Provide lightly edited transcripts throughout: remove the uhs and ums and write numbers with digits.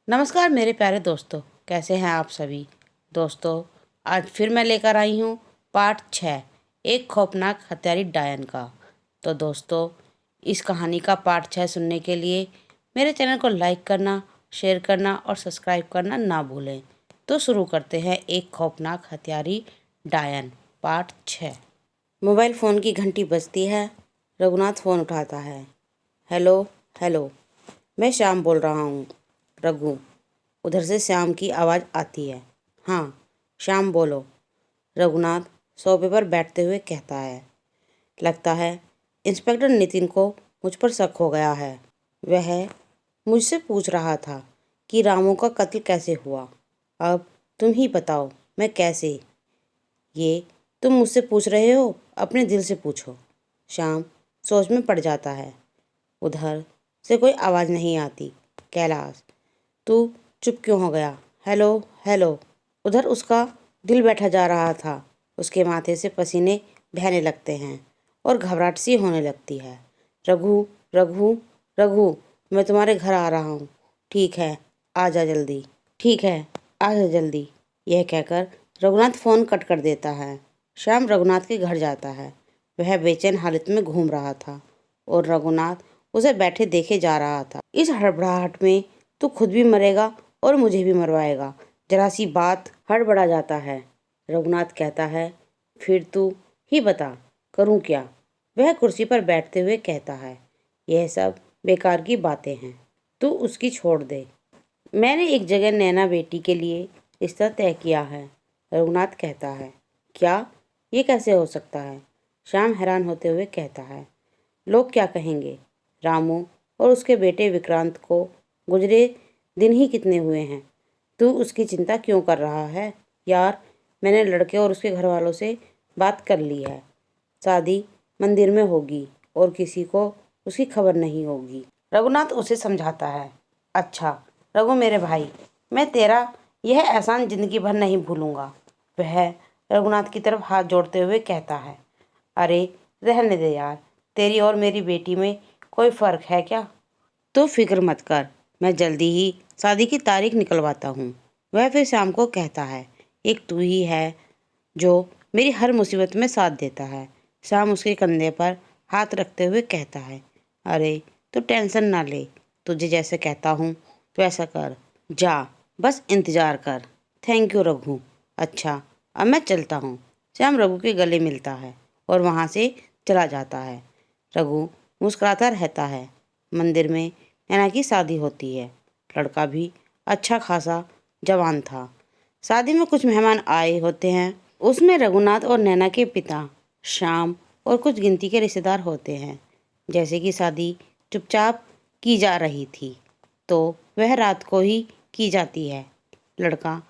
नमस्कार मेरे प्यारे दोस्तों, कैसे हैं आप सभी। दोस्तों, आज फिर मैं लेकर आई हूँ पार्ट 6 एक खौफनाक हत्यारी डायन का। तो दोस्तों, इस कहानी का पार्ट 6 सुनने के लिए मेरे चैनल को लाइक करना, शेयर करना और सब्सक्राइब करना ना भूलें। तो शुरू करते हैं एक खौफनाक हत्यारी डायन पार्ट 6। मोबाइल फ़ोन की घंटी बजती है। रघुनाथ फ़ोन उठाता है। हेलो हेलो, मैं श्याम बोल रहा हूँ। रघु, उधर से श्याम की आवाज़ आती है। हाँ श्याम बोलो, रघुनाथ सोफे पर बैठते हुए कहता है। लगता है इंस्पेक्टर नितिन को मुझ पर शक हो गया है। वह मुझसे पूछ रहा था कि रामू का कत्ल कैसे हुआ। अब तुम ही बताओ, मैं कैसे। ये तुम मुझसे पूछ रहे हो, अपने दिल से पूछो। श्याम सोच में पड़ जाता है। उधर से कोई आवाज़ नहीं आती। कैलाश, तू चुप क्यों हो गया। Hello hello. उधर उसका दिल बैठा जा रहा था। उसके माथे से पसीने बहने लगते हैं और घबराहट सी होने लगती है। रघु रघु रघु, मैं तुम्हारे घर आ रहा हूँ। ठीक है, आ जा जल्दी। ठीक है, आ जा जल्दी। यह कहकर रघुनाथ फ़ोन कट कर देता है। श्याम रघुनाथ के घर जाता है। वह बेचैन हालत में घूम रहा था और रघुनाथ उसे बैठे देखे जा रहा था। इस हड़बड़ाहट में तू खुद भी मरेगा और मुझे भी मरवाएगा। जरा सी बात हड़बड़ा जाता है। रघुनाथ कहता है, फिर तू ही बता, करूं क्या। वह कुर्सी पर बैठते हुए कहता है, यह सब बेकार की बातें हैं, तू उसकी छोड़ दे। मैंने एक जगह नैना बेटी के लिए रिश्ता तय किया है। रघुनाथ कहता है, क्या, ये कैसे हो सकता है। श्याम हैरान होते हुए कहता है, लोग क्या कहेंगे। रामू और उसके बेटे विक्रांत को गुजरे दिन ही कितने हुए हैं। तू उसकी चिंता क्यों कर रहा है। यार, मैंने लड़के और उसके घर वालों से बात कर ली है। शादी मंदिर में होगी और किसी को उसकी खबर नहीं होगी। रघुनाथ उसे समझाता है। अच्छा रघु मेरे भाई, मैं तेरा यह एहसान जिंदगी भर नहीं भूलूंगा। वह रघुनाथ की तरफ हाथ जोड़ते हुए कहता है, अरे रहने दे यार, तेरी और मेरी बेटी में कोई फ़र्क है क्या। तो फिक्र मत कर, मैं जल्दी ही शादी की तारीख निकलवाता हूँ। वह फिर शाम को कहता है, एक तू ही है जो मेरी हर मुसीबत में साथ देता है। शाम उसके कंधे पर हाथ रखते हुए कहता है, अरे तू टेंशन ना ले, तुझे जैसे कहता हूँ तो ऐसा कर। जा, बस इंतज़ार कर। Thank you Raghu. अच्छा, अब मैं चलता हूँ। श्याम रघु के गले मिलता है और वहाँ से चला जाता है। रघु मुस्कुराता रहता है। मंदिर में नैना की शादी होती है। लड़का भी अच्छा खासा जवान था। शादी में कुछ मेहमान आए होते हैं। उसमें रघुनाथ और नैना के पिता, श्याम और कुछ गिनती के रिश्तेदार होते हैं। जैसे कि शादी चुपचाप की जा रही थी तो वह रात को ही की जाती है। लड़का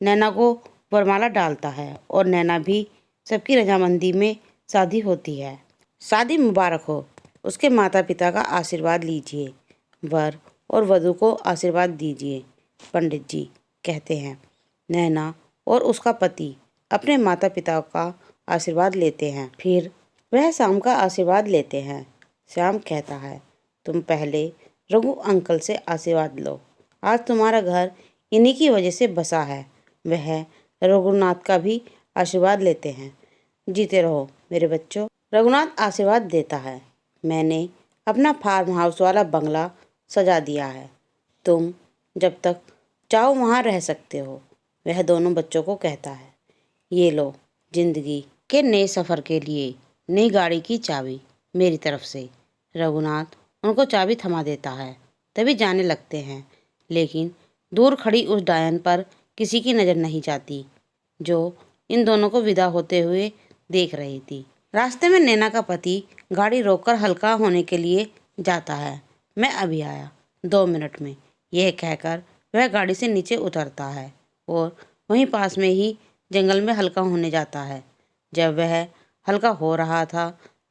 नैना को वरमाला डालता है और नैना भी सबकी रजामंदी में शादी होती है। शादी मुबारक हो। उसके माता पिता का आशीर्वाद लीजिए। वर और वधू को आशीर्वाद दीजिए। पंडित जी कहते हैं। नैना और उसका पति अपने माता पिता का आशीर्वाद लेते हैं। फिर वह शाम का आशीर्वाद लेते हैं। श्याम कहता है, तुम पहले रघु अंकल से आशीर्वाद लो। आज तुम्हारा घर इन्हीं की वजह से बसा है। वह रघुनाथ का भी आशीर्वाद लेते हैं। जीते रहो मेरे बच्चों। रघुनाथ आशीर्वाद देता है। मैंने अपना फार्म हाउस वाला बंगला सजा दिया है। तुम जब तक चाहो वहाँ रह सकते हो। वह दोनों बच्चों को कहता है, ये लो जिंदगी के नए सफ़र के लिए नई गाड़ी की चाबी मेरी तरफ से। रघुनाथ उनको चाबी थमा देता है। तभी जाने लगते हैं, लेकिन दूर खड़ी उस डायन पर किसी की नज़र नहीं जाती जो इन दोनों को विदा होते हुए देख रही थी। रास्ते में नैना का पति गाड़ी रोककर हल्का होने के लिए जाता है। मैं अभी आया, 2 मिनट में। यह कहकर वह गाड़ी से नीचे उतरता है और वहीं पास में ही जंगल में हल्का होने जाता है। जब वह हल्का हो रहा था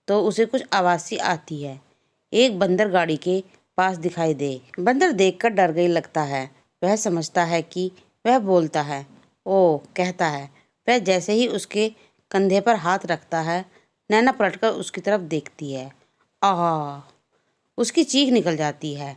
तो उसे कुछ आवाज़ सी आती है। एक बंदर गाड़ी के पास दिखाई दे। बंदर देखकर डर गई लगता है। वह समझता है कि वह बोलता है। ओ कहता है। वह जैसे ही उसके कंधे पर हाथ रखता है, नैना पलटकर उसकी तरफ देखती है। आह! उसकी चीख निकल जाती है।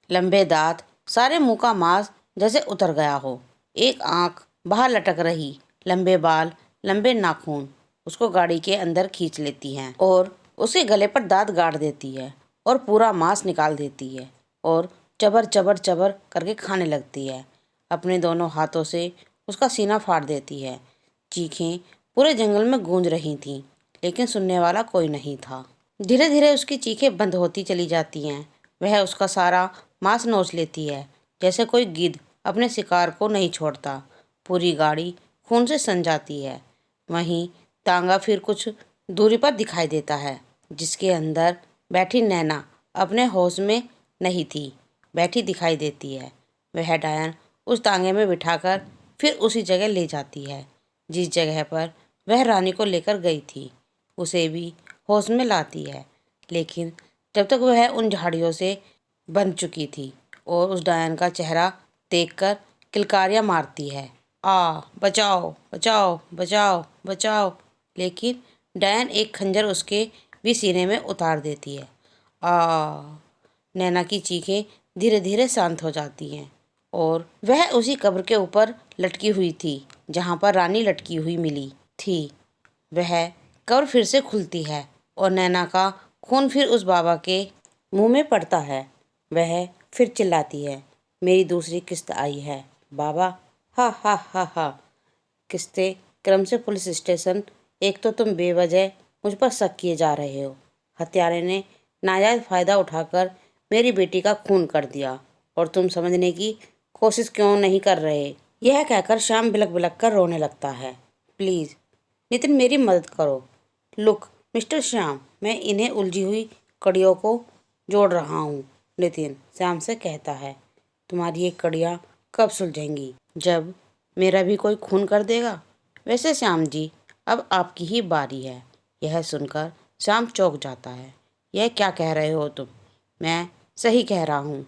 लंबे दांत सारे मुंह का मांस जैसे उतर गया हो। एक आंख बाहर लटक रही, लंबे बाल, लंबे नाखून उसको गाड़ी के अंदर खींच लेती हैं और उसके गले पर दांत गाड़ देती है और पूरा मांस निकाल देती है और चबर चबर चबर करके खाने लगती है। अपने दोनों हाथों से उसका सीना फाड़ देती है। चीखें पूरे जंगल में गूंज रही थीं, लेकिन सुनने वाला कोई नहीं था। धीरे धीरे उसकी चीखें बंद होती चली जाती हैं। वह उसका सारा मांस नोच लेती है, जैसे कोई गिद्ध अपने शिकार को नहीं छोड़ता। पूरी गाड़ी खून से सन जाती है। वहीं तांगा फिर कुछ दूरी पर दिखाई देता है, जिसके अंदर बैठी नैना अपने होश में नहीं थी, बैठी दिखाई देती है। वह डायन उस तांगे में बिठाकर फिर उसी जगह ले जाती है जिस जगह पर वह रानी को लेकर गई थी। उसे भी होश में लाती है, लेकिन जब तक वह उन झाड़ियों से बंध चुकी थी और उस डायन का चेहरा देखकर किलकारियां मारती है, आ बचाओ बचाओ बचाओ बचाओ। लेकिन डायन एक खंजर उसके भी सीने में उतार देती है। आ नैना की चीखें धीरे धीरे शांत हो जाती हैं और वह उसी कब्र के ऊपर लटकी हुई थी जहाँ पर रानी लटकी हुई मिली थी। वह कब्र फिर से खुलती है और नैना का खून फिर उस बाबा के मुंह में पड़ता है। वह फिर चिल्लाती है, मेरी दूसरी किस्त आई है बाबा, हा हा हा हा। किस्तें क्रम से पुलिस स्टेशन। एक तो तुम बेवजह मुझ पर शक किए जा रहे हो। हत्यारे ने नाजायज फायदा उठाकर मेरी बेटी का खून कर दिया और तुम समझने की कोशिश क्यों नहीं कर रहे। यह कहकर श्याम बिलक बिलक कर रोने लगता है। प्लीज नितिन, मेरी मदद करो। लुक मिस्टर श्याम, मैं इन्हें उलझी हुई कड़ियों को जोड़ रहा हूँ। नितिन श्याम से कहता है, तुम्हारी ये कड़ियाँ कब सुलझेंगी? जब मेरा भी कोई खून कर देगा। वैसे श्याम जी, अब आपकी ही बारी है। यह सुनकर श्याम चौंक जाता है। यह क्या कह रहे हो तुम? मैं सही कह रहा हूँ।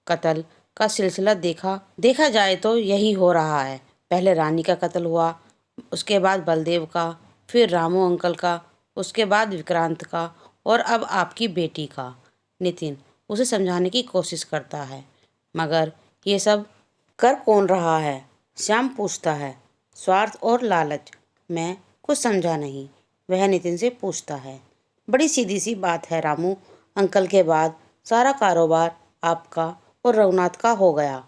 कत्ल का सिलसिला देखा जाए तो यही हो रहा है। पहले रानी का कत्ल हुआ, उसके बाद बलदेव का, फिर रामू अंकल का, उसके बाद विक्रांत का और अब आपकी बेटी का। नितिन उसे समझाने की कोशिश करता है, मगर ये सब कर कौन रहा है? श्याम पूछता है। स्वार्थ और लालच। मैं कुछ समझा नहीं, वह नितिन से पूछता है। बड़ी सीधी सी बात है रामू अंकल के बाद सारा कारोबार आपका और रघुनाथ का हो गया,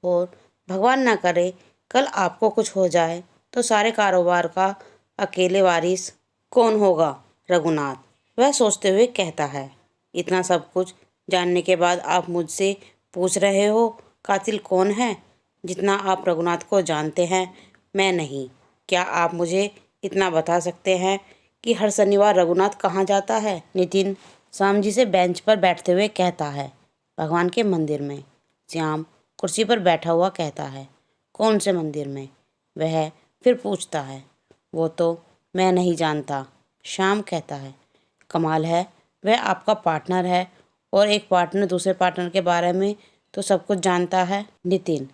और भगवान ना करे कल आपको कुछ हो जाए तो सारे कारोबार का अकेले वारिस कौन होगा? रघुनाथ, वह सोचते हुए कहता है। इतना सब कुछ जानने के बाद आप मुझसे पूछ रहे हो कातिल कौन है? जितना आप रघुनाथ को जानते हैं मैं नहीं। क्या आप मुझे इतना बता सकते हैं कि हर शनिवार रघुनाथ कहाँ जाता है? नितिन श्याम जी से बेंच पर बैठते हुए कहता है। भगवान के मंदिर में। श्याम कुर्सी पर बैठा हुआ कहता है। कौन से मंदिर में? वह फिर पूछता है। वो तो मैं नहीं जानता, श्याम कहता है। कमाल है, वह आपका पार्टनर है और एक पार्टनर दूसरे पार्टनर के बारे में तो सब कुछ जानता है। नितिन,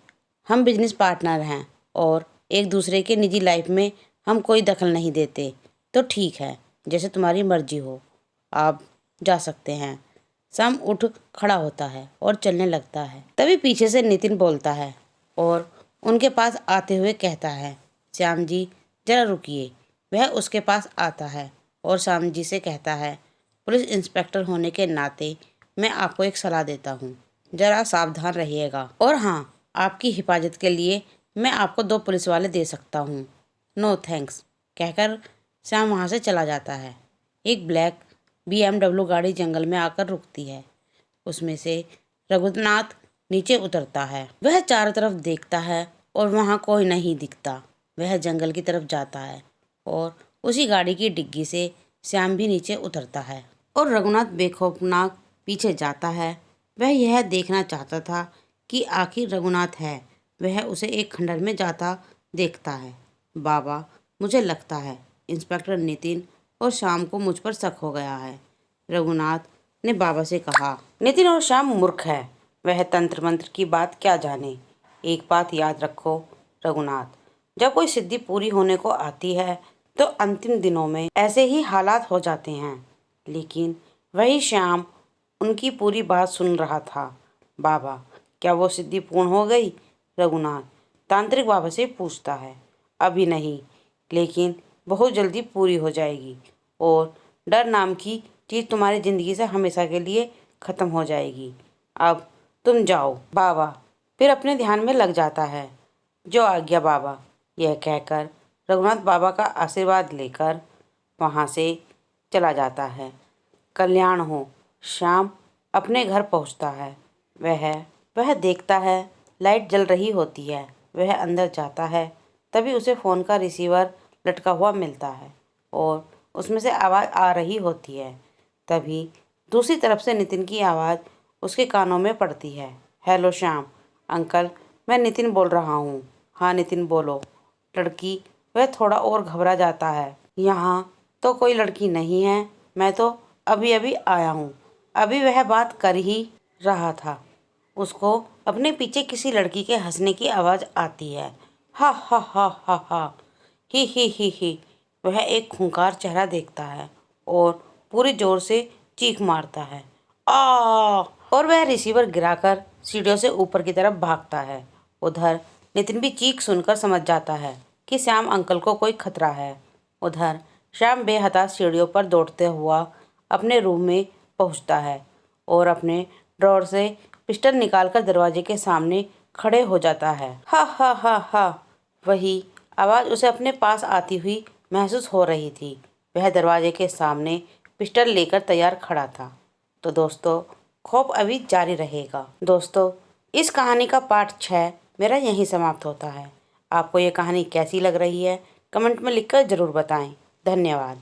हम बिजनेस पार्टनर हैं और एक दूसरे के निजी लाइफ में हम कोई दखल नहीं देते। तो ठीक है, जैसे तुम्हारी मर्जी हो, आप जा सकते हैं। श्याम उठ खड़ा होता है और चलने लगता है। तभी पीछे से नितिन बोलता है और उनके पास आते हुए कहता है, श्याम जी जरा रुकिए। वह उसके पास आता है और श्याम जी से कहता है, पुलिस इंस्पेक्टर होने के नाते मैं आपको एक सलाह देता हूँ, जरा सावधान रहिएगा। और हाँ, आपकी हिफाजत के लिए मैं आपको 2 पुलिस वाले दे सकता हूँ। नो थैंक्स, कहकर श्याम वहाँ से चला जाता है। एक ब्लैक BMW गाड़ी जंगल में आकर रुकती है। उसमें से रघुनाथ नीचे उतरता है। वह चारों तरफ देखता है और वहाँ कोई नहीं दिखता। वह जंगल की तरफ जाता है और उसी गाड़ी की डिग्गी से श्याम भी नीचे उतरता है और रघुनाथ बेखौफनाक पीछे जाता है। वह यह देखना चाहता था कि आखिर रघुनाथ है। वह उसे एक खंडर में जाता देखता है। बाबा, मुझे लगता है इंस्पेक्टर नितिन और श्याम को मुझ पर शक हो गया है, रघुनाथ ने बाबा से कहा। नितिन और श्याम मूर्ख है, वह तंत्र मंत्र की बात क्या जाने। एक बात याद रखो रघुनाथ, जब कोई सिद्धि पूरी होने को आती है तो अंतिम दिनों में ऐसे ही हालात हो जाते हैं। लेकिन वही श्याम उनकी पूरी बात सुन रहा था। बाबा, क्या वो सिद्धि पूर्ण हो गई? रघुनाथ तांत्रिक बाबा से पूछता है। अभी नहीं, लेकिन बहुत जल्दी पूरी हो जाएगी और डर नाम की चीज़ तुम्हारी ज़िंदगी से हमेशा के लिए ख़त्म हो जाएगी। अब तुम जाओ। बाबा फिर अपने ध्यान में लग जाता है। जो आज्ञा बाबा, यह कहकर रघुनाथ बाबा का आशीर्वाद लेकर वहाँ से चला जाता है। कल्याण हो। श्याम अपने घर पहुँचता है। वह देखता है लाइट जल रही होती है। वह अंदर जाता है। तभी उसे फ़ोन का रिसीवर लटका हुआ मिलता है और उसमें से आवाज़ आ रही होती है। तभी दूसरी तरफ से नितिन की आवाज़ उसके कानों में पड़ती है। हेलो श्याम। अंकल, मैं नितिन बोल रहा हूँ। हाँ नितिन बोलो। लड़की वह थोड़ा और घबरा जाता है। यहाँ तो कोई लड़की नहीं है, मैं तो अभी अभी आया हूँ। अभी वह बात कर ही रहा था। उसको अपने पीछे किसी लड़की के हंसने की आवाज़ आती है। हा हा हा हा हा, ही। वह एक खूंखार चेहरा देखता है और पूरी जोर से चीख मारता है। आ और वह रिसीवर गिराकर सीढ़ियों से ऊपर की तरफ भागता है। उधर नितिन भी चीख सुनकर समझ जाता है कि श्याम अंकल को कोई खतरा है। उधर श्याम बेहताश सीढ़ियों पर दौड़ते हुआ अपने रूम में पहुंचता है और अपने ड्रॉर से पिस्टल निकालकर दरवाजे के सामने खड़े हो जाता है। हा हा हा हा, वही आवाज़ उसे अपने पास आती हुई महसूस हो रही थी। वह दरवाजे के सामने पिस्टल लेकर तैयार खड़ा था। तो दोस्तों, खौफ अभी जारी रहेगा। दोस्तों, इस कहानी का पार्ट 6 मेरा यहीं समाप्त होता है। आपको ये कहानी कैसी लग रही है कमेंट में लिखकर ज़रूर बताएं। धन्यवाद।